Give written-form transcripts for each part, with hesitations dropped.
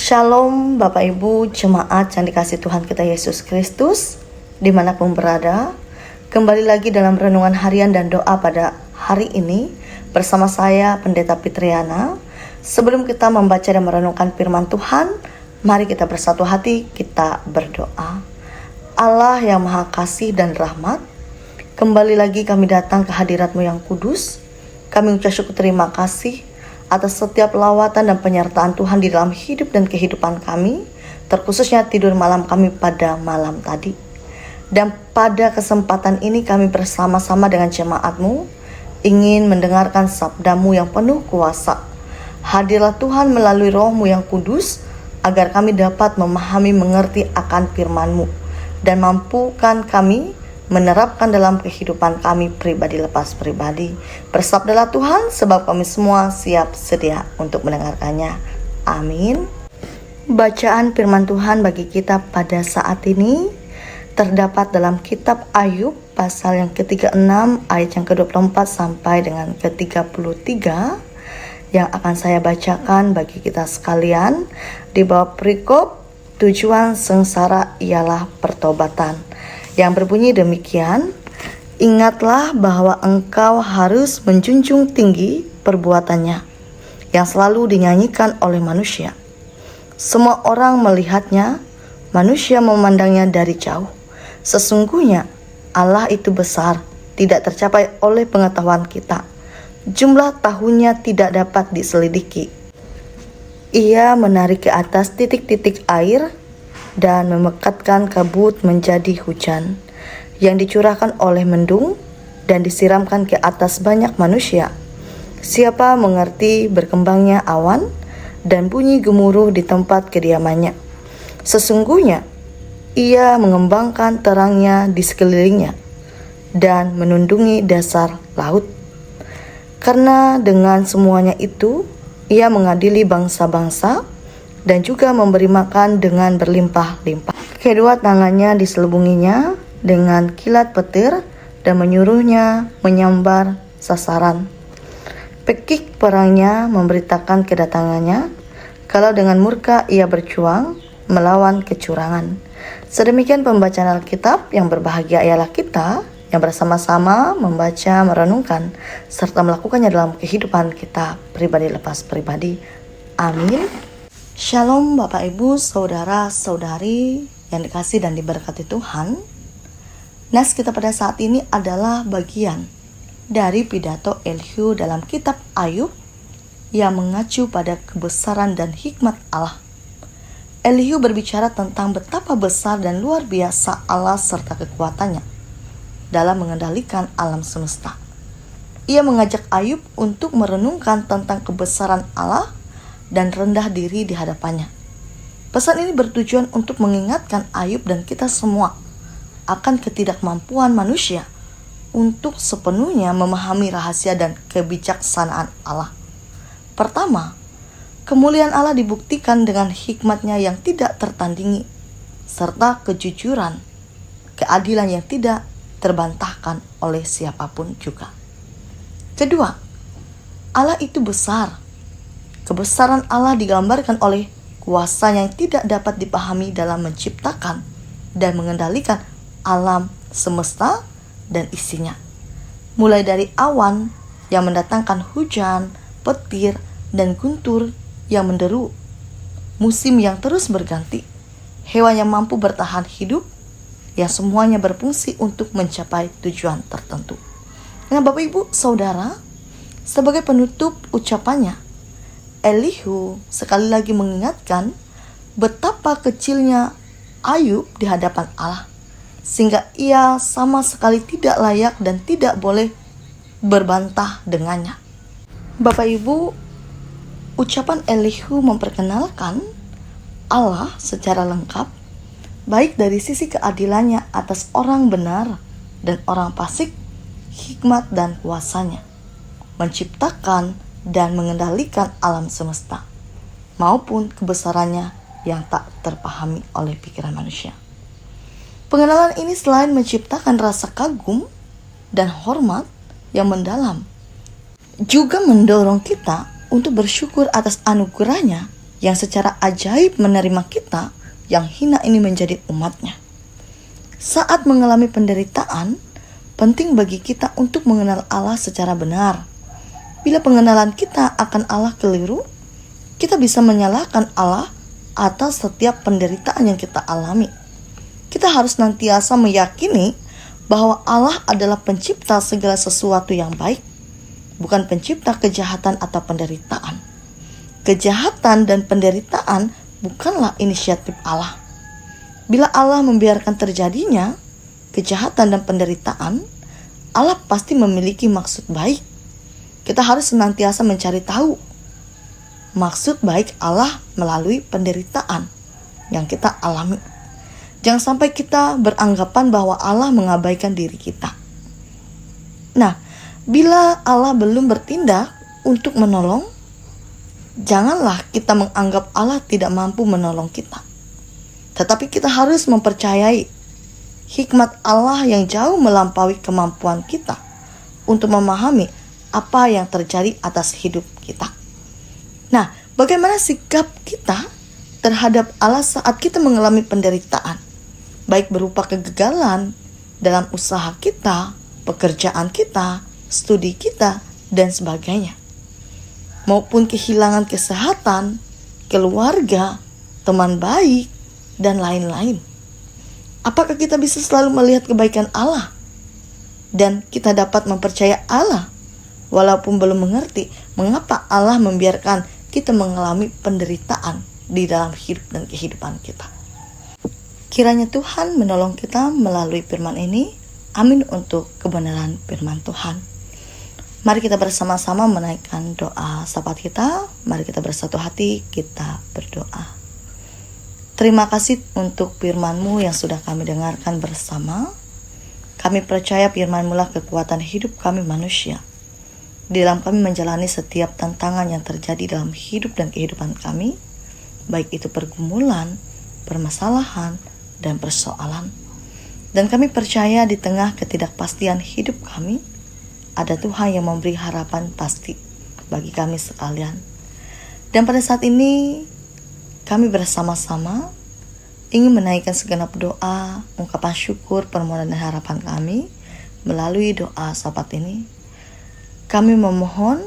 Shalom Bapak Ibu jemaat yang dikasih Tuhan kita Yesus Kristus dimanapun berada. Kembali lagi dalam renungan harian dan doa pada hari ini bersama saya Pendeta Fitriana. Sebelum kita membaca dan merenungkan firman Tuhan, mari kita bersatu hati, kita berdoa. Allah yang Maha Kasih dan Rahmat, kembali lagi kami datang ke hadirat-Mu yang kudus. Kami ucap syukur terima kasih atas setiap lawatan dan penyertaan Tuhan di dalam hidup dan kehidupan kami, terkhususnya tidur malam kami pada malam tadi. Dan pada kesempatan ini kami bersama-sama dengan jemaat-Mu ingin mendengarkan sabda-Mu yang penuh kuasa. Hadirlah Tuhan melalui Roh-Mu yang kudus, agar kami dapat memahami mengerti akan firman-Mu, dan mampukan kami menerapkan dalam kehidupan kami pribadi lepas pribadi. Bersabdalah Tuhan, sebab kami semua siap sedia untuk mendengarkannya. Amin. Bacaan firman Tuhan bagi kita pada saat ini terdapat dalam kitab Ayub pasal yang ke-36 ayat yang ke-24 sampai dengan ke-33 yang akan saya bacakan bagi kita sekalian di bawah perikop tujuan sengsara ialah pertobatan, yang berbunyi demikian: ingatlah bahwa engkau harus menjunjung tinggi perbuatannya yang selalu dinyanyikan oleh manusia. Semua orang melihatnya, manusia memandangnya dari jauh. Sesungguhnya Allah itu besar, tidak tercapai oleh pengetahuan kita. Jumlah tahunnya tidak dapat diselidiki. Ia menarik ke atas titik-titik air dan memekatkan kabut menjadi hujan yang dicurahkan oleh mendung dan disiramkan ke atas banyak manusia. Siapa mengerti berkembangnya awan dan bunyi gemuruh di tempat kediamannya? Sesungguhnya ia mengembangkan terangnya di sekelilingnya dan menundungi dasar laut. Karena dengan semuanya itu ia mengadili bangsa-bangsa dan juga memberi makan dengan berlimpah-limpah. Kedua tangannya diselubunginya dengan kilat petir dan menyuruhnya menyambar sasaran. Pekik perangnya memberitakan kedatangannya, kalau dengan murka ia berjuang melawan kecurangan. Sedemikian pembacaan Alkitab. Yang berbahagia ialah kita yang bersama-sama membaca, merenungkan, serta melakukannya dalam kehidupan kita pribadi lepas pribadi. Amin. Shalom Bapak Ibu, Saudara-saudari yang dikasih dan diberkati Tuhan. Nas kita pada saat ini adalah bagian dari pidato Elihu dalam kitab Ayub yang mengacu pada kebesaran dan hikmat Allah. Elihu berbicara tentang betapa besar dan luar biasa Allah serta kekuatannya dalam mengendalikan alam semesta. Ia mengajak Ayub untuk merenungkan tentang kebesaran Allah dan rendah diri di hadapannya. Pesan ini bertujuan untuk mengingatkan Ayub dan kita semua akan ketidakmampuan manusia untuk sepenuhnya memahami rahasia dan kebijaksanaan Allah. Pertama, kemuliaan Allah dibuktikan dengan hikmat-Nya yang tidak tertandingi, serta kejujuran, keadilan yang tidak terbantahkan oleh siapapun juga. Kedua, Allah itu besar. Kebesaran Allah digambarkan oleh kuasa yang tidak dapat dipahami dalam menciptakan dan mengendalikan alam semesta dan isinya. Mulai dari awan yang mendatangkan hujan, petir, dan guntur yang menderu, musim yang terus berganti, hewan yang mampu bertahan hidup, yang semuanya berfungsi untuk mencapai tujuan tertentu. Nah Bapak Ibu Saudara, sebagai penutup ucapannya, Elihu sekali lagi mengingatkan betapa kecilnya Ayub di hadapan Allah, sehingga ia sama sekali tidak layak dan tidak boleh berbantah dengannya. Bapak Ibu, ucapan Elihu memperkenalkan Allah secara lengkap, baik dari sisi keadilannya atas orang benar dan orang fasik, hikmat dan kuasanya, menciptakan dan mengendalikan alam semesta, maupun kebesarannya yang tak terpahami oleh pikiran manusia. Pengenalan ini selain menciptakan rasa kagum dan hormat yang mendalam, juga mendorong kita untuk bersyukur atas anugerahnya yang secara ajaib menerima kita yang hina ini menjadi umatnya. Saat mengalami penderitaan, penting bagi kita untuk mengenal Allah secara benar. Bila pengenalan kita akan Allah keliru, kita bisa menyalahkan Allah atas setiap penderitaan yang kita alami. Kita harus senantiasa meyakini bahwa Allah adalah pencipta segala sesuatu yang baik, bukan pencipta kejahatan atau penderitaan. Kejahatan dan penderitaan bukanlah inisiatif Allah. Bila Allah membiarkan terjadinya kejahatan dan penderitaan, Allah pasti memiliki maksud baik. Kita harus senantiasa mencari tahu maksud baik Allah melalui penderitaan yang kita alami. Jangan sampai kita beranggapan bahwa Allah mengabaikan diri kita. Nah, bila Allah belum bertindak untuk menolong, janganlah kita menganggap Allah tidak mampu menolong kita. Tetapi kita harus mempercayai hikmat Allah yang jauh melampaui kemampuan kita untuk memahami apa yang terjadi atas hidup kita. Nah, bagaimana sikap kita terhadap Allah saat kita mengalami penderitaan, baik berupa kegagalan dalam usaha kita, pekerjaan kita, studi kita, dan sebagainya, maupun kehilangan kesehatan, keluarga, teman baik, dan lain-lain. Apakah kita bisa selalu melihat kebaikan Allah dan kita dapat mempercayai Allah walaupun belum mengerti mengapa Allah membiarkan kita mengalami penderitaan di dalam hidup dan kehidupan kita? Kiranya Tuhan menolong kita melalui firman ini. Amin untuk kebenaran firman Tuhan. Mari kita bersama-sama menaikkan doa sahabat kita. Mari kita bersatu hati, kita berdoa. Terima kasih untuk firman-Mu yang sudah kami dengarkan bersama. Kami percaya firman-Mu lah kekuatan hidup kami manusia. Di dalam kami menjalani setiap tantangan yang terjadi dalam hidup dan kehidupan kami, baik itu pergumulan, permasalahan, dan persoalan. Dan kami percaya di tengah ketidakpastian hidup kami, ada Tuhan yang memberi harapan pasti bagi kami sekalian. Dan pada saat ini, kami bersama-sama ingin menaikkan segenap doa, ungkapan syukur, permohonan dan harapan kami melalui doa sahabat ini. Kami memohon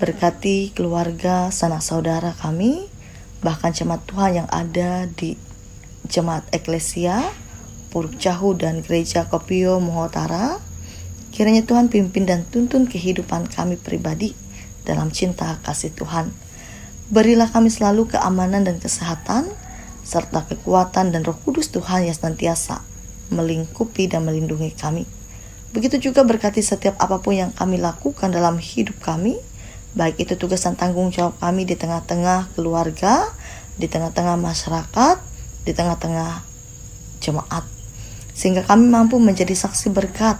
berkati keluarga, sanak saudara kami, bahkan jemaat Tuhan yang ada di Jemaat Eklesia, Puruk Cahu dan Gereja Kopio Mohotara. Kiranya Tuhan pimpin dan tuntun kehidupan kami pribadi dalam cinta kasih Tuhan. Berilah kami selalu keamanan dan kesehatan, serta kekuatan dan Roh Kudus Tuhan yang senantiasa melingkupi dan melindungi kami. Begitu juga berkati setiap apapun yang kami lakukan dalam hidup kami, baik itu tugas dan tanggung jawab kami di tengah-tengah keluarga, di tengah-tengah masyarakat, di tengah-tengah jemaat, sehingga kami mampu menjadi saksi berkat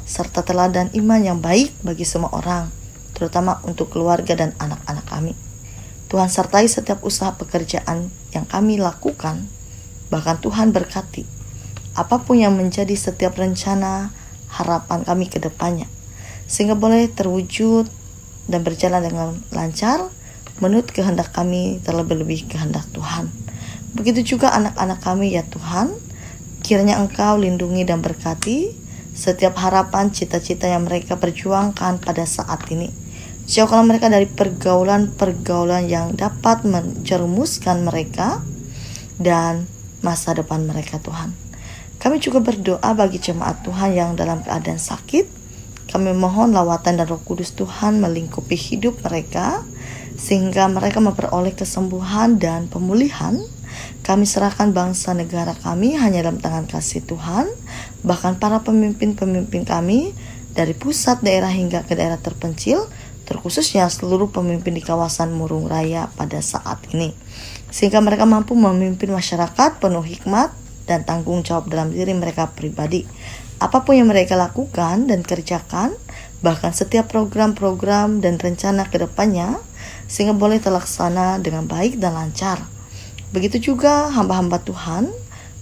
serta teladan iman yang baik bagi semua orang, terutama untuk keluarga dan anak-anak kami. Tuhan sertai setiap usaha pekerjaan yang kami lakukan, bahkan Tuhan berkati apapun yang menjadi setiap rencana harapan kami ke depannya, sehingga boleh terwujud dan berjalan dengan lancar menurut kehendak kami, terlebih-lebih kehendak Tuhan. Begitu juga anak-anak kami ya Tuhan, kiranya Engkau lindungi dan berkati setiap harapan, cita-cita yang mereka perjuangkan pada saat ini. Jauhkanlah mereka dari pergaulan-pergaulan yang dapat menjerumuskan mereka dan masa depan mereka Tuhan. Kami juga berdoa bagi jemaat Tuhan yang dalam keadaan sakit. Kami mohon lawatan dan Roh Kudus Tuhan melingkupi hidup mereka, sehingga mereka memperoleh kesembuhan dan pemulihan. Kami serahkan bangsa negara kami hanya dalam tangan kasih Tuhan. Bahkan para pemimpin-pemimpin kami dari pusat daerah hingga ke daerah terpencil, terkhususnya seluruh pemimpin di kawasan Murung Raya pada saat ini, sehingga mereka mampu memimpin masyarakat penuh hikmat dan tanggung jawab dalam diri mereka pribadi. Apapun yang mereka lakukan dan kerjakan, bahkan setiap program-program dan rencana ke depannya, sehingga boleh terlaksana dengan baik dan lancar. Begitu juga hamba-hamba Tuhan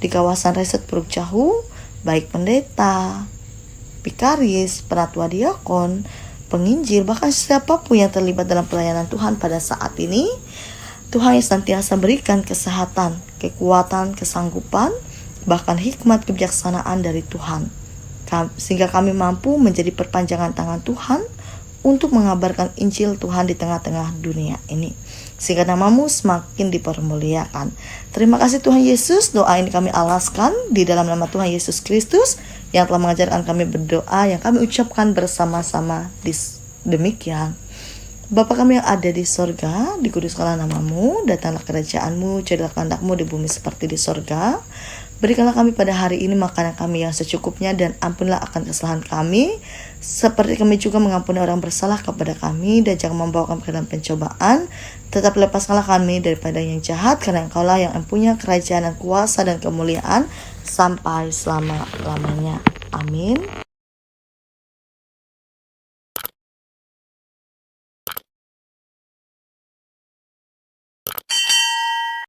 di kawasan Reset Puruk Cahu, baik pendeta, bikaris, penatua diakon, penginjil, bahkan siapapun yang terlibat dalam pelayanan Tuhan pada saat ini, Tuhan yang senantiasa berikan kesehatan, kekuatan, kesanggupan, bahkan hikmat kebijaksanaan dari Tuhan, sehingga kami mampu menjadi perpanjangan tangan Tuhan untuk mengabarkan Injil Tuhan di tengah-tengah dunia ini, sehingga namamu semakin dipermuliakan. Terima kasih Tuhan Yesus. Doa ini kami alaskan di dalam nama Tuhan Yesus Kristus yang telah mengajarkan kami berdoa, yang kami ucapkan bersama-sama demikian. Bapa kami yang ada di sorga, dikuduskanlah namamu, datanglah kerajaanmu, jadilah kehendakmu di bumi seperti di sorga. Berikanlah kami pada hari ini makanan kami yang secukupnya, dan ampunilah akan kesalahan kami, seperti kami juga mengampuni orang bersalah kepada kami, dan jangan membawa kami ke dalam pencobaan, tetapi lepaskanlah kami daripada yang jahat, karena Engkaulah yang mempunyai kerajaan dan kuasa dan kemuliaan sampai selama-lamanya. Amin.